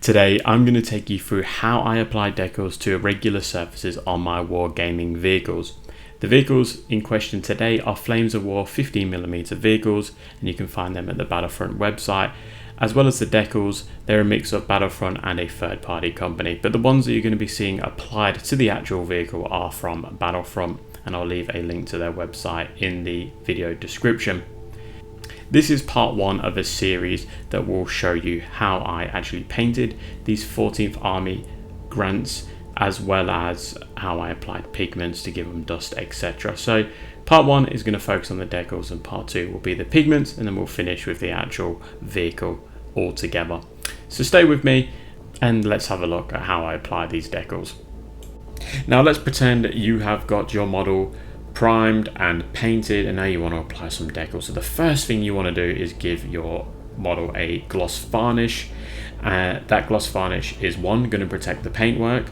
Today I'm going to take you through how I apply decals to irregular surfaces on my wargaming vehicles. The vehicles in question today are Flames of War 15mm vehicles, and you can find them at the Battlefront website. As well as the decals, they're a mix of Battlefront and a third-party company, but the ones that you're going to be seeing applied to the actual vehicle are from Battlefront, and I'll leave a link to their website in the video description. This is part one of a series that will show you how I actually painted these 14th Army grants, as well as how I applied pigments to give them dust, etc. So part one is going to focus on the decals, and part two will be the pigments, and then we'll finish with the actual vehicle altogether. So stay with me and let's have a look at how I apply these decals. Now let's pretend you have got your model primed and painted, and now you want to apply some decals. So the first thing you want to do is give your model a gloss varnish. That gloss varnish is one, going to protect the paintwork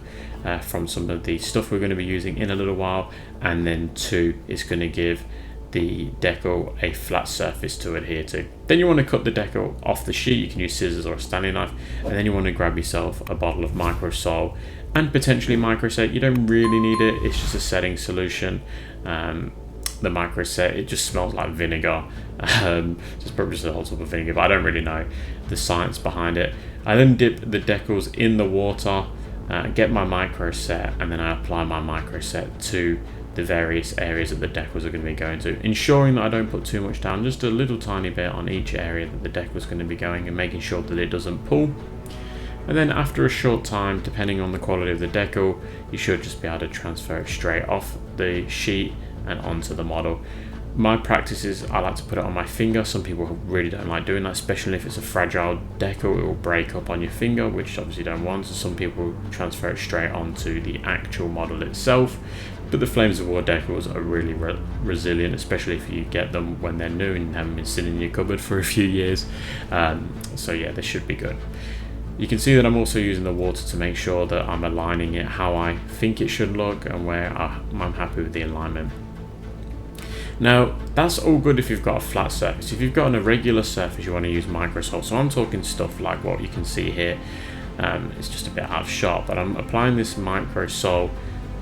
from some of the stuff we're going to be using in a little while, and then two, is going to give the decal a flat surface to adhere to. Then you want to cut the decal off the sheet. You can use scissors or a Stanley knife, and then you want to grab yourself a bottle of microsol and potentially microset. You don't really need it, it's just a setting solution. The microset, it just smells like vinegar. Just probably just a whole tub of vinegar, but I don't really know the science behind it. I then dip the decals in the water, get my microset, and then I apply my microset to the various areas that the decals are going to be going to, ensuring that I don't put too much down, just a little tiny bit on each area that the decal is going to be going, and making sure that it doesn't pull. And then after a short time, depending on the quality of the decal, you should just be able to transfer it straight off the sheet and onto the model. My practice is I like to put it on my finger. Some people really don't like doing that, especially if it's a fragile decal. It will break up on your finger, which obviously you don't want. So some people transfer it straight onto the actual model itself. But the Flames of War decals are really resilient, especially if you get them when they're new and haven't been sitting in your cupboard for a few years. So yeah, they should be good. You can see that I'm also using the water to make sure that I'm aligning it how I think it should look and where I'm happy with the alignment. Now that's all good if you've got a flat surface. If you've got an irregular surface, you want to use microsol. So I'm talking stuff like what you can see here. It's just a bit out of shot, but I'm applying this microsol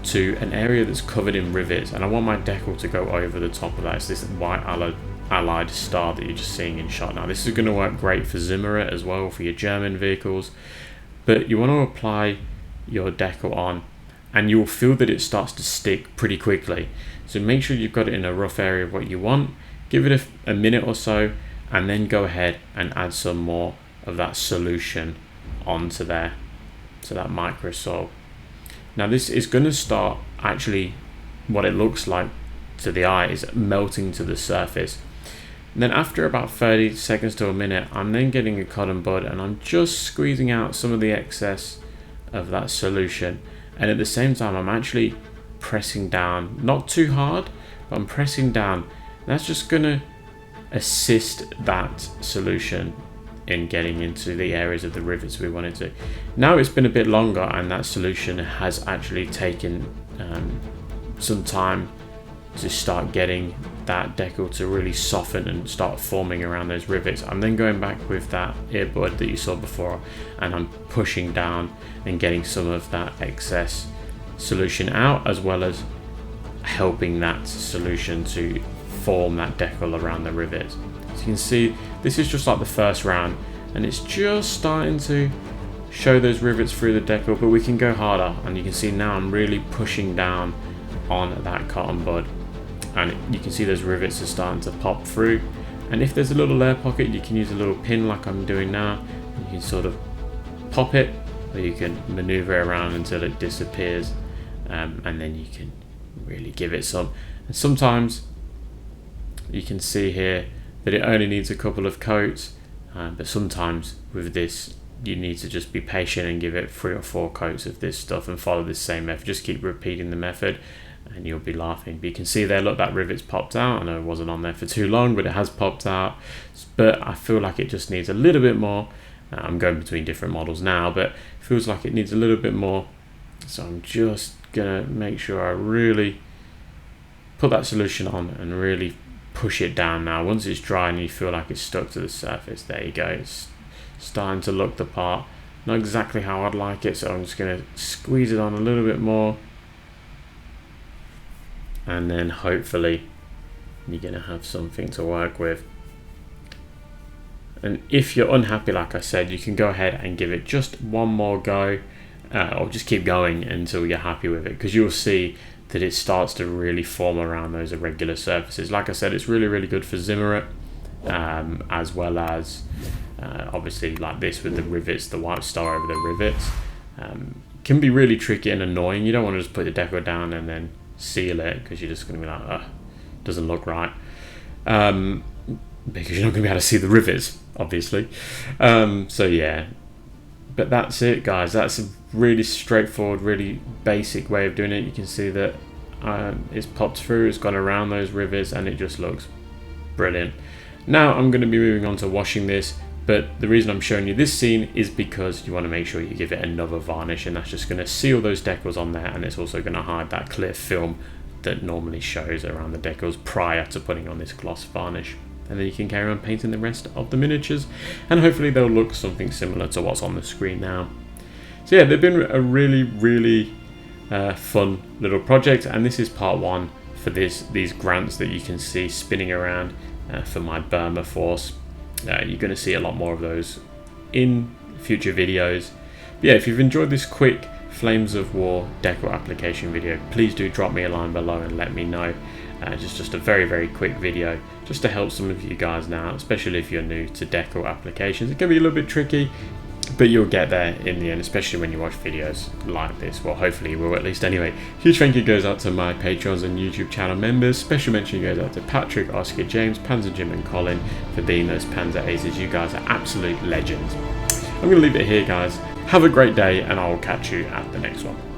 to an area that's covered in rivets, and I want my decal to go over the top of that. It's this white allied star that you're just seeing in shot. Now this is going to work great for Zimmerit as well, for your German vehicles, but you want to apply your decal on and you'll feel that it starts to stick pretty quickly. So make sure you've got it in a rough area of what you want, give it a minute or so, and then go ahead and add some more of that solution onto there, to that microsol. Now this is going to start, actually what it looks like to the eye is melting to the surface. And then after about 30 seconds to a minute, I'm then getting a cotton bud and I'm just squeezing out some of the excess of that solution. And at the same time, I'm actually pressing down, not too hard, but I'm pressing down. That's just going to assist that solution in getting into the areas of the rivets we want it to. Now it's been a bit longer and that solution has actually taken some time to start getting that decal to really soften and start forming around those rivets. I'm then going back with that earbud that you saw before, and I'm pushing down and getting some of that excess solution out, as well as helping that solution to form that decal around the rivets. So you can see this is just like the first round, and it's just starting to show those rivets through the decal, but we can go harder, and you can see now I'm really pushing down on that cotton bud, and you can see those rivets are starting to pop through. And if there's a little air pocket, you can use a little pin like I'm doing now. You can sort of pop it, or you can maneuver it around until it disappears, and then you can really give it some. And sometimes you can see here that it only needs a couple of coats, but sometimes with this you need to just be patient and give it 3 or 4 coats of this stuff and follow this same method. Just keep repeating the method and you'll be laughing. But you can see there, look, that rivet's popped out. I know it wasn't on there for too long, but it has popped out. But I feel like it just needs a little bit more. I'm going between different models now, but it feels like it needs a little bit more. So I'm just gonna make sure I really put that solution on and really push it down. Now once it's dry and you feel like it's stuck to the surface, there you go, it's starting to look the part. Not exactly how I'd like it, so I'm just going to squeeze it on a little bit more. And then hopefully you're going to have something to work with. And if you're unhappy, like I said, you can go ahead and give it just one more go, or just keep going until you're happy with it, because you'll see that it starts to really form around those irregular surfaces. Like I said, it's really, really good for Zimmerit, as well as obviously like this with the rivets, the white star over the rivets. Can be really tricky and annoying. You don't want to just put the deco down and then seal it, because you're just going to be like, ugh, doesn't look right. Because you're not going to be able to see the rivets, obviously. So yeah, but that's it, guys. That's a really straightforward, really basic way of doing it. You can see that it's popped through, it's gone around those rivets, and it just looks brilliant. Now I'm going to be moving on to washing this, but the reason I'm showing you this scene is because you want to make sure you give it another varnish, and that's just going to seal those decals on there, and it's also going to hide that clear film that normally shows around the decals prior to putting on this gloss varnish. And then you can carry on painting the rest of the miniatures, and hopefully they'll look something similar to what's on the screen now. So yeah, they've been a really, really fun little project, and this is part one for these grants that you can see spinning around for my Burma force. You're going to see a lot more of those in future videos. But yeah, if you've enjoyed this quick Flames of War decal application video, please do drop me a line below and let me know. Just a very, very quick video just to help some of you guys now, especially if you're new to decal applications. It can be a little bit tricky, but you'll get there in the end, especially when you watch videos like this. Well, hopefully you will, at least anyway. Huge thank you goes out to my Patrons and YouTube channel members. Special mention goes out to Patrick, Oscar, James, Panzer Jim and Colin for being those Panzer Aces. You guys are absolute legends. I'm going to leave it here, guys. Have a great day, and I will catch you at the next one.